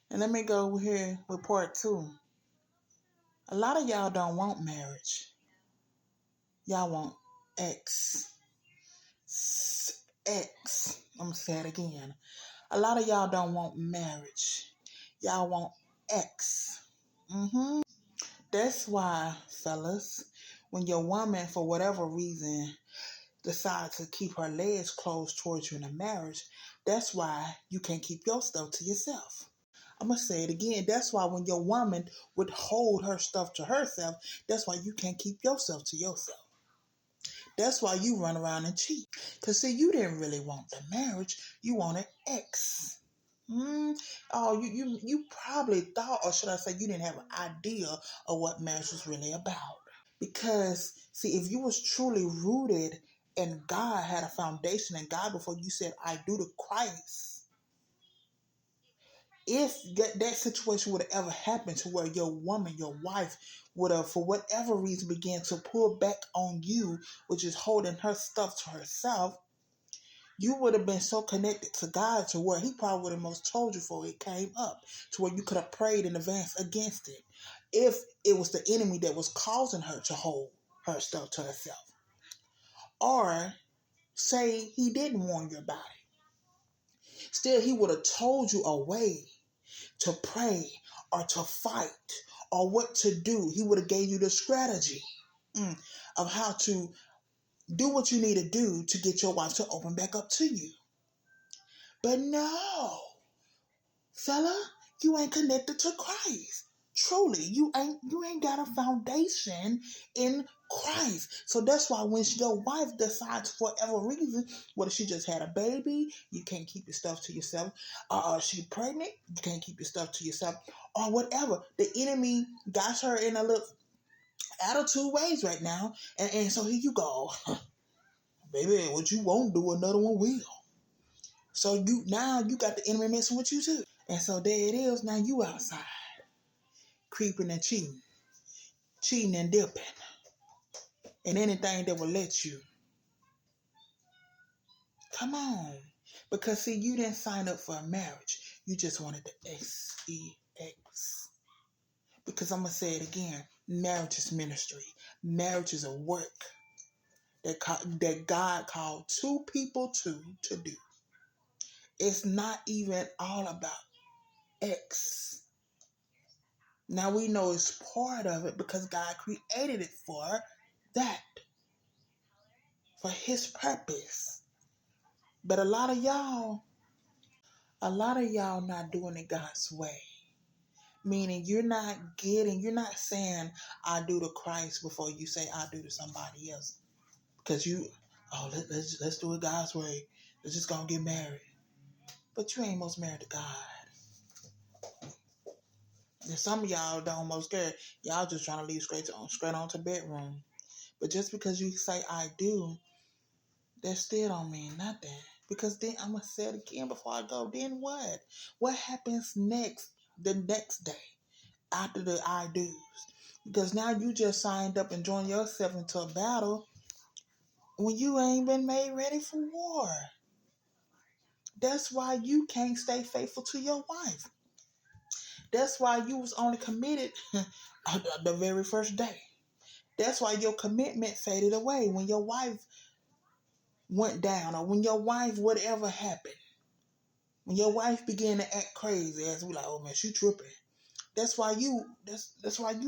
And let me go over here with part 2. A lot of y'all don't want marriage. Y'all want X. X. I'm going to say it again. A lot of y'all don't want marriage. Y'all want X. That's why, fellas, when your woman, for whatever reason, decides to keep her legs closed towards you in a marriage, that's why you can't keep your stuff to yourself. I'm going to say it again. That's why when your woman would hold her stuff to herself, that's why you can't keep yourself to yourself. That's why you run around and cheat. Because, see, you didn't really want the marriage. You wanted X. Oh, you probably thought, or should I say, you didn't have an idea of what marriage was really about. Because, see, if you was truly rooted in God, had a foundation in God before you said, I do to Christ, if that situation would have ever happened to where your woman, your wife, would have, for whatever reason, began to pull back on you, which is holding her stuff to herself, you would have been so connected to God to where he probably would have most told you before it came up, to where you could have prayed in advance against it. If it was the enemy that was causing her to hold her stuff to herself. Or say he didn't warn you about it. Still, he would have told you a way to pray or to fight or what to do. He would have gave you the strategy of how to do what you need to do to get your wife to open back up to you. But no, fella, you ain't connected to Christ. Truly, you ain't got a foundation in Christ. So that's why when your wife decides for whatever reason, whether she just had a baby, you can't keep your stuff to yourself, she pregnant, you can't keep your stuff to yourself, or whatever. The enemy got her in a little attitude ways right now, and so here you go. Baby, what you won't do, another one will. So you got the enemy messing with you too. And so there it is, now you outside. Creeping and cheating and dipping, and anything that will let you. Come on. Because, see, you didn't sign up for a marriage. You just wanted the sex. Because I'm going to say it again. Marriage is ministry. Marriage is a work that God called two people to do. It's not even all about X. Now we know it's part of it because God created it for that. For his purpose. But a lot of y'all not doing it God's way. Meaning you're not saying I do to Christ before you say I do to somebody else. Because let's do it God's way. Let's just gonna get married. But you ain't most married to God. And some of y'all don't most care. Y'all just trying to leave straight on to bedroom. But just because you say I do, that still don't mean nothing. Because then I'm going to say it again before I go. Then what? What happens next, the next day, after the I do's? Because now you just signed up and joined yourself into a battle when you ain't been made ready for war. That's why you can't stay faithful to your wife. That's why you was only committed the very first day. That's why your commitment faded away when your wife went down or when your wife, whatever happened. When your wife began to act crazy, as we like, oh man, she tripping. That's why you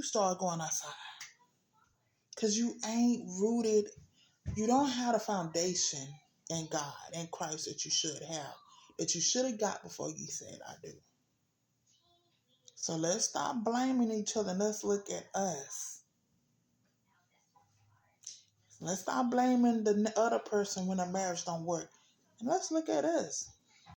start going outside. Cause you ain't rooted, you don't have a foundation in God and Christ that you should have. That you should have got before you said I do. So let's stop blaming each other and let's look at us. Let's stop blaming the other person when a marriage don't work. And let's look at us.